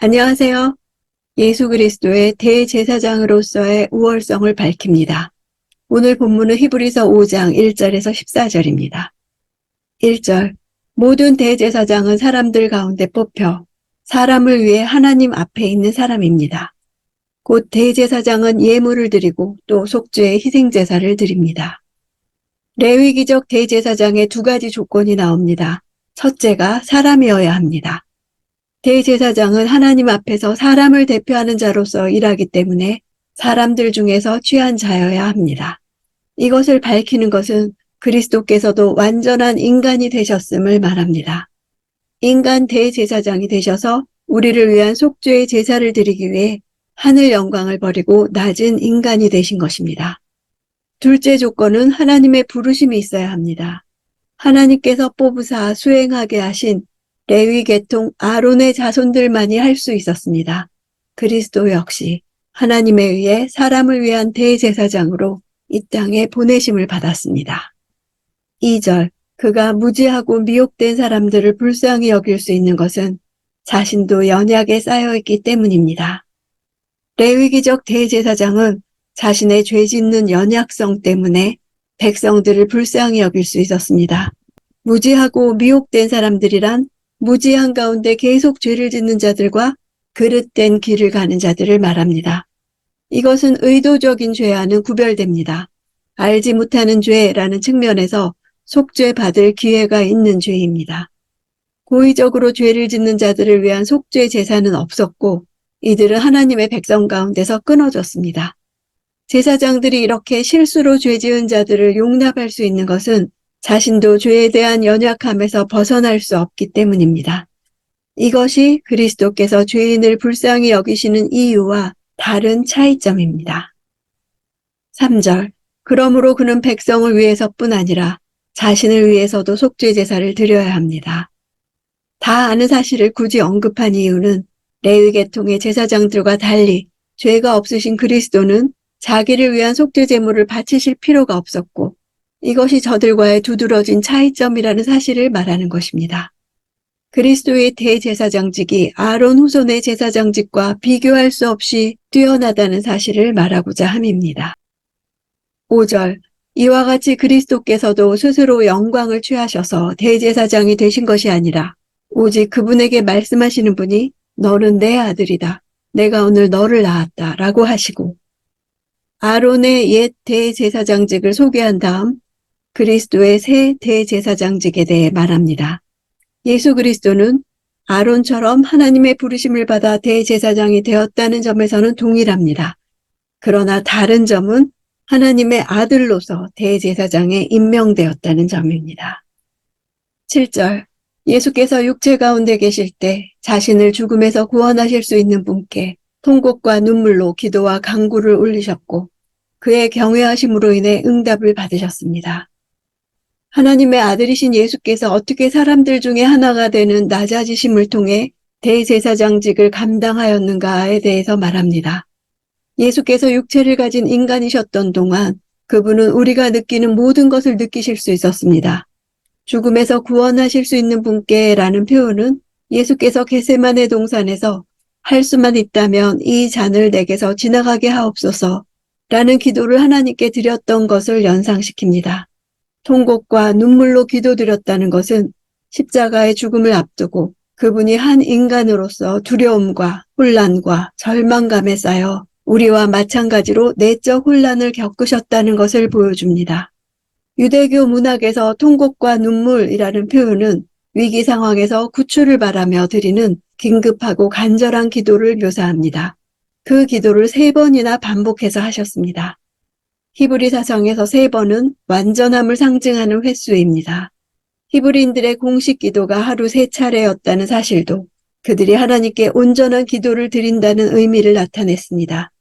안녕하세요. 예수 그리스도의 대제사장으로서의 우월성을 밝힙니다. 오늘 본문은 히브리서 5장 1절에서 14절입니다. 1절, 모든 대제사장은 사람들 가운데 뽑혀 사람을 위해 하나님 앞에 있는 사람입니다. 곧 대제사장은 예물을 드리고 또 속죄의 희생제사를 드립니다. 레위기적 대제사장의 두 가지 조건이 나옵니다. 첫째가 사람이어야 합니다. 대제사장은 하나님 앞에서 사람을 대표하는 자로서 일하기 때문에 사람들 중에서 취한 자여야 합니다. 이것을 밝히는 것은 그리스도께서도 완전한 인간이 되셨음을 말합니다. 인간 대제사장이 되셔서 우리를 위한 속죄의 제사를 드리기 위해 하늘 영광을 버리고 낮은 인간이 되신 것입니다. 둘째 조건은 하나님의 부르심이 있어야 합니다. 하나님께서 뽑으사 수행하게 하신 레위 계통 아론의 자손들만이 할 수 있었습니다. 그리스도 역시 하나님에 의해 사람을 위한 대제사장으로 이 땅에 보내심을 받았습니다. 2절, 그가 무지하고 미혹된 사람들을 불쌍히 여길 수 있는 것은 자신도 연약에 쌓여있기 때문입니다. 레위기적 대제사장은 자신의 죄 짓는 연약성 때문에 백성들을 불쌍히 여길 수 있었습니다. 무지하고 미혹된 사람들이란 무지한 가운데 계속 죄를 짓는 자들과 그릇된 길을 가는 자들을 말합니다. 이것은 의도적인 죄와는 구별됩니다. 알지 못하는 죄라는 측면에서 속죄받을 기회가 있는 죄입니다. 고의적으로 죄를 짓는 자들을 위한 속죄 제사는 없었고 이들은 하나님의 백성 가운데서 끊어졌습니다. 제사장들이 이렇게 실수로 죄 지은 자들을 용납할 수 있는 것은 자신도 죄에 대한 연약함에서 벗어날 수 없기 때문입니다. 이것이 그리스도께서 죄인을 불쌍히 여기시는 이유와 다른 차이점입니다. 3절, 그러므로 그는 백성을 위해서뿐 아니라 자신을 위해서도 속죄 제사를 드려야 합니다. 다 아는 사실을 굳이 언급한 이유는 레위 계통의 제사장들과 달리 죄가 없으신 그리스도는 자기를 위한 속죄 제물을 바치실 필요가 없었고 이것이 저들과의 두드러진 차이점이라는 사실을 말하는 것입니다. 그리스도의 대제사장직이 아론 후손의 제사장직과 비교할 수 없이 뛰어나다는 사실을 말하고자 함입니다. 5절, 이와 같이 그리스도께서도 스스로 영광을 취하셔서 대제사장이 되신 것이 아니라 오직 그분에게 말씀하시는 분이 너는 내 아들이다. 내가 오늘 너를 낳았다. 라고 하시고 아론의 옛 대제사장직을 소개한 다음 그리스도의 새 대제사장직에 대해 말합니다. 예수 그리스도는 아론처럼 하나님의 부르심을 받아 대제사장이 되었다는 점에서는 동일합니다. 그러나 다른 점은 하나님의 아들로서 대제사장에 임명되었다는 점입니다. 7절, 예수께서 육체 가운데 계실 때 자신을 죽음에서 구원하실 수 있는 분께 통곡과 눈물로 기도와 간구를 올리셨고 그의 경외하심으로 인해 응답을 받으셨습니다. 하나님의 아들이신 예수께서 어떻게 사람들 중에 하나가 되는 낮아지심을 통해 대제사장직을 감당하였는가에 대해서 말합니다. 예수께서 육체를 가진 인간이셨던 동안 그분은 우리가 느끼는 모든 것을 느끼실 수 있었습니다. 죽음에서 구원하실 수 있는 분께 라는 표현은 예수께서 겟세마네 동산에서 할 수만 있다면 이 잔을 내게서 지나가게 하옵소서 라는 기도를 하나님께 드렸던 것을 연상시킵니다. 통곡과 눈물로 기도드렸다는 것은 십자가의 죽음을 앞두고 그분이 한 인간으로서 두려움과 혼란과 절망감에 쌓여 우리와 마찬가지로 내적 혼란을 겪으셨다는 것을 보여줍니다. 유대교 문학에서 통곡과 눈물이라는 표현은 위기 상황에서 구출을 바라며 드리는 긴급하고 간절한 기도를 묘사합니다. 그 기도를 3번이나 반복해서 하셨습니다. 히브리 사성에서 3번은 완전함을 상징하는 횟수입니다. 히브리인들의 공식 기도가 하루 3차례였다는 사실도 그들이 하나님께 온전한 기도를 드린다는 의미를 나타냈습니다.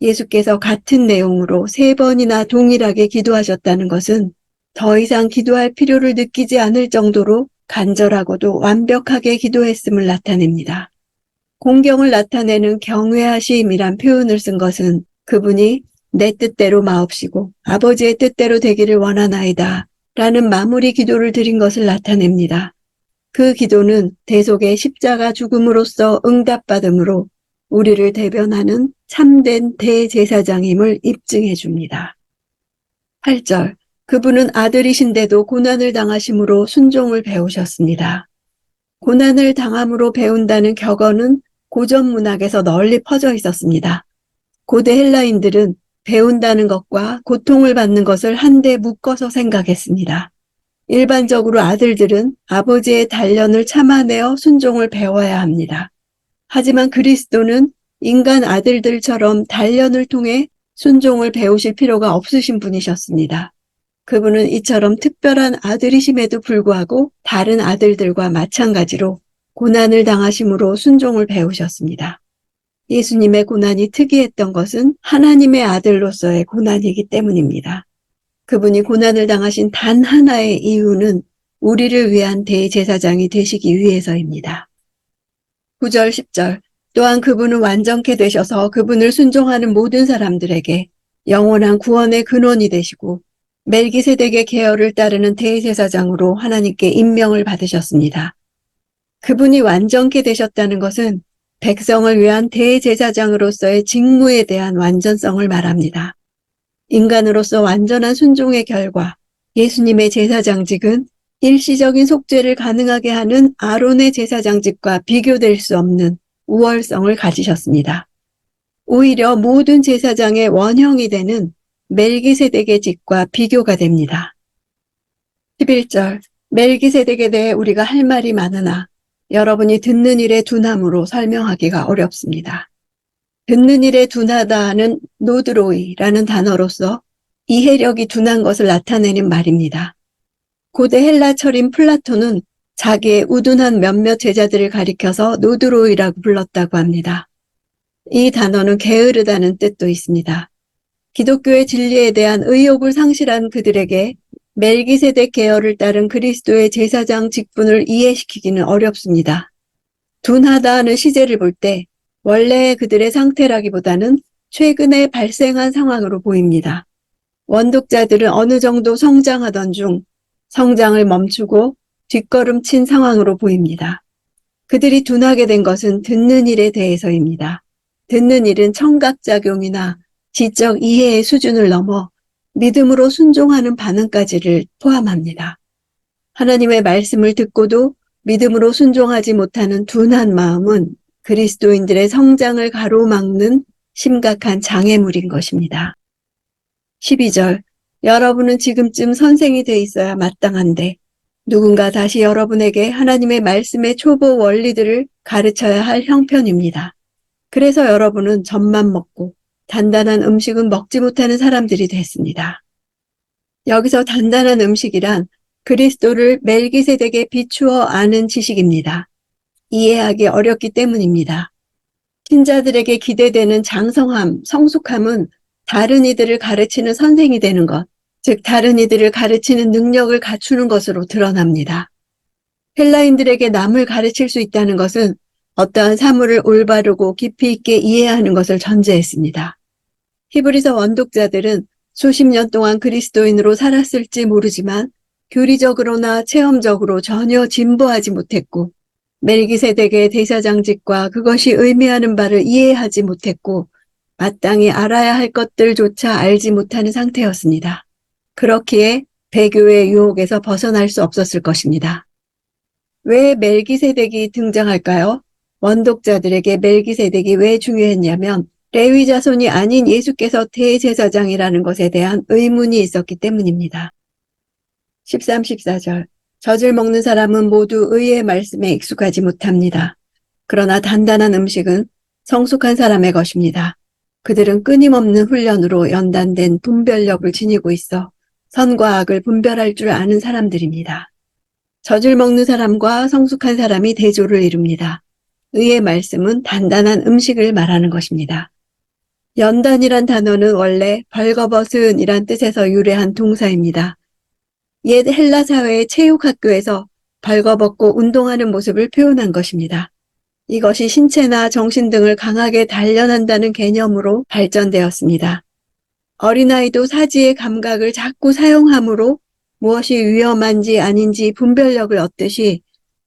예수께서 같은 내용으로 3번이나 동일하게 기도하셨다는 것은 더 이상 기도할 필요를 느끼지 않을 정도로 간절하고도 완벽하게 기도했음을 나타냅니다. 공경을 나타내는 경외하심이란 표현을 쓴 것은 그분이 내 뜻대로 마옵시고 아버지의 뜻대로 되기를 원하나이다 라는 마무리 기도를 드린 것을 나타냅니다. 그 기도는 대속의 십자가 죽음으로써 응답받음으로 우리를 대변하는 참된 대제사장임을 입증해 줍니다. 8절. 그분은 아들이신데도 고난을 당하심으로 순종을 배우셨습니다. 고난을 당함으로 배운다는 격언은 고전 문학에서 널리 퍼져 있었습니다. 고대 헬라인들은 배운다는 것과 고통을 받는 것을 한데 묶어서 생각했습니다. 일반적으로 아들들은 아버지의 단련을 참아내어 순종을 배워야 합니다. 하지만 그리스도는 인간 아들들처럼 단련을 통해 순종을 배우실 필요가 없으신 분이셨습니다. 그분은 이처럼 특별한 아들이심에도 불구하고 다른 아들들과 마찬가지로 고난을 당하심으로 순종을 배우셨습니다. 예수님의 고난이 특이했던 것은 하나님의 아들로서의 고난이기 때문입니다. 그분이 고난을 당하신 단 하나의 이유는 우리를 위한 대제사장이 되시기 위해서입니다. 9절, 10절. 또한 그분은 완전케 되셔서 그분을 순종하는 모든 사람들에게 영원한 구원의 근원이 되시고 멜기세덱의 계열을 따르는 대제사장으로 하나님께 임명을 받으셨습니다. 그분이 완전케 되셨다는 것은 백성을 위한 대제사장으로서의 직무에 대한 완전성을 말합니다. 인간으로서 완전한 순종의 결과 예수님의 제사장직은 일시적인 속죄를 가능하게 하는 아론의 제사장직과 비교될 수 없는 우월성을 가지셨습니다. 오히려 모든 제사장의 원형이 되는 멜기세덱의 직과 비교가 됩니다. 11절. 멜기세덱에 대해 우리가 할 말이 많으나 여러분이 듣는 일에 둔함으로 설명하기가 어렵습니다. 듣는 일에 둔하다는 노드로이라는 단어로서 이해력이 둔한 것을 나타내는 말입니다. 고대 헬라 철인 플라톤은 자기의 우둔한 몇몇 제자들을 가리켜서 노드로이라고 불렀다고 합니다. 이 단어는 게으르다는 뜻도 있습니다. 기독교의 진리에 대한 의욕을 상실한 그들에게 멜기세덱 계열을 따른 그리스도의 제사장 직분을 이해시키기는 어렵습니다. 둔하다는 시제를 볼 때 원래의 그들의 상태라기보다는 최근에 발생한 상황으로 보입니다. 원독자들은 어느 정도 성장하던 중 성장을 멈추고 뒷걸음친 상황으로 보입니다. 그들이 둔하게 된 것은 듣는 일에 대해서입니다. 듣는 일은 청각작용이나 지적 이해의 수준을 넘어 믿음으로 순종하는 반응까지를 포함합니다. 하나님의 말씀을 듣고도 믿음으로 순종하지 못하는 둔한 마음은 그리스도인들의 성장을 가로막는 심각한 장애물인 것입니다. 12절. 여러분은 지금쯤 선생이 돼 있어야 마땅한데 누군가 다시 여러분에게 하나님의 말씀의 초보 원리들을 가르쳐야 할 형편입니다. 그래서 여러분은 젖만 먹고 단단한 음식은 먹지 못하는 사람들이 됐습니다. 여기서 단단한 음식이란 그리스도를 멜기세덱에 비추어 아는 지식입니다. 이해하기 어렵기 때문입니다. 신자들에게 기대되는 장성함, 성숙함은 다른 이들을 가르치는 선생이 되는 것, 즉 다른 이들을 가르치는 능력을 갖추는 것으로 드러납니다. 헬라인들에게 남을 가르칠 수 있다는 것은 어떠한 사물을 올바르고 깊이 있게 이해하는 것을 전제했습니다. 히브리서 원독자들은 수십 년 동안 그리스도인으로 살았을지 모르지만 교리적으로나 체험적으로 전혀 진보하지 못했고 멜기세덱의 대사장직과 그것이 의미하는 바를 이해하지 못했고 마땅히 알아야 할 것들조차 알지 못하는 상태였습니다. 그렇기에 배교의 유혹에서 벗어날 수 없었을 것입니다. 왜 멜기세덱이 등장할까요? 원독자들에게 멜기세덱이 왜 중요했냐면 레위 자손이 아닌 예수께서 대제사장이라는 것에 대한 의문이 있었기 때문입니다. 13, 14절. 젖을 먹는 사람은 모두 의의 말씀에 익숙하지 못합니다. 그러나 단단한 음식은 성숙한 사람의 것입니다. 그들은 끊임없는 훈련으로 연단된 분별력을 지니고 있어 선과 악을 분별할 줄 아는 사람들입니다. 젖을 먹는 사람과 성숙한 사람이 대조를 이룹니다. 의의 말씀은 단단한 음식을 말하는 것입니다. 연단이란 단어는 원래 벌거벗은이란 뜻에서 유래한 동사입니다. 옛 헬라 사회의 체육학교에서 벌거벗고 운동하는 모습을 표현한 것입니다. 이것이 신체나 정신 등을 강하게 단련한다는 개념으로 발전되었습니다. 어린아이도 사지의 감각을 자꾸 사용함으로 무엇이 위험한지 아닌지 분별력을 얻듯이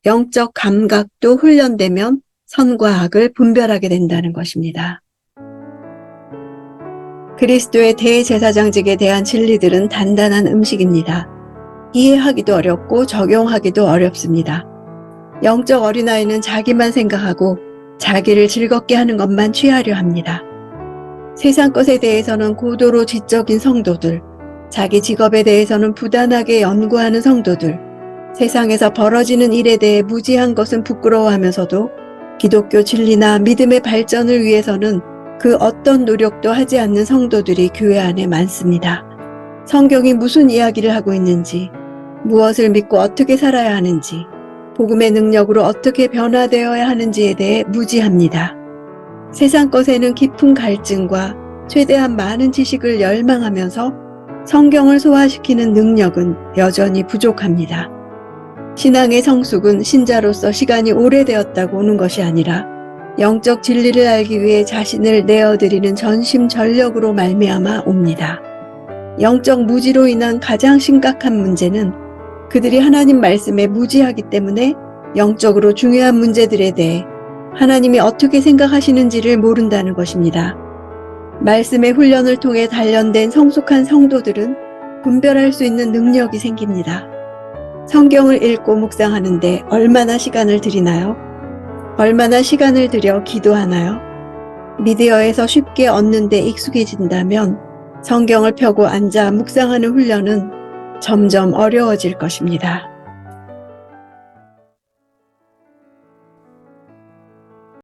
영적 감각도 훈련되면 선과 악을 분별하게 된다는 것입니다. 그리스도의 대제사장직에 대한 진리들은 단단한 음식입니다. 이해하기도 어렵고 적용하기도 어렵습니다. 영적 어린아이는 자기만 생각하고 자기를 즐겁게 하는 것만 취하려 합니다. 세상 것에 대해서는 고도로 지적인 성도들, 자기 직업에 대해서는 부단하게 연구하는 성도들, 세상에서 벌어지는 일에 대해 무지한 것은 부끄러워하면서도 기독교 진리나 믿음의 발전을 위해서는 그 어떤 노력도 하지 않는 성도들이 교회 안에 많습니다. 성경이 무슨 이야기를 하고 있는지, 무엇을 믿고 어떻게 살아야 하는지, 복음의 능력으로 어떻게 변화되어야 하는지에 대해 무지합니다. 세상 것에는 깊은 갈증과 최대한 많은 지식을 열망하면서 성경을 소화시키는 능력은 여전히 부족합니다. 신앙의 성숙은 신자로서 시간이 오래되었다고 오는 것이 아니라 영적 진리를 알기 위해 자신을 내어드리는 전심전력으로 말미암아 옵니다. 영적 무지로 인한 가장 심각한 문제는 그들이 하나님 말씀에 무지하기 때문에 영적으로 중요한 문제들에 대해 하나님이 어떻게 생각하시는지를 모른다는 것입니다. 말씀의 훈련을 통해 단련된 성숙한 성도들은 분별할 수 있는 능력이 생깁니다. 성경을 읽고 묵상하는데 얼마나 시간을 들이나요? 얼마나 시간을 들여 기도하나요? 미디어에서 쉽게 얻는 데 익숙해진다면 성경을 펴고 앉아 묵상하는 훈련은 점점 어려워질 것입니다.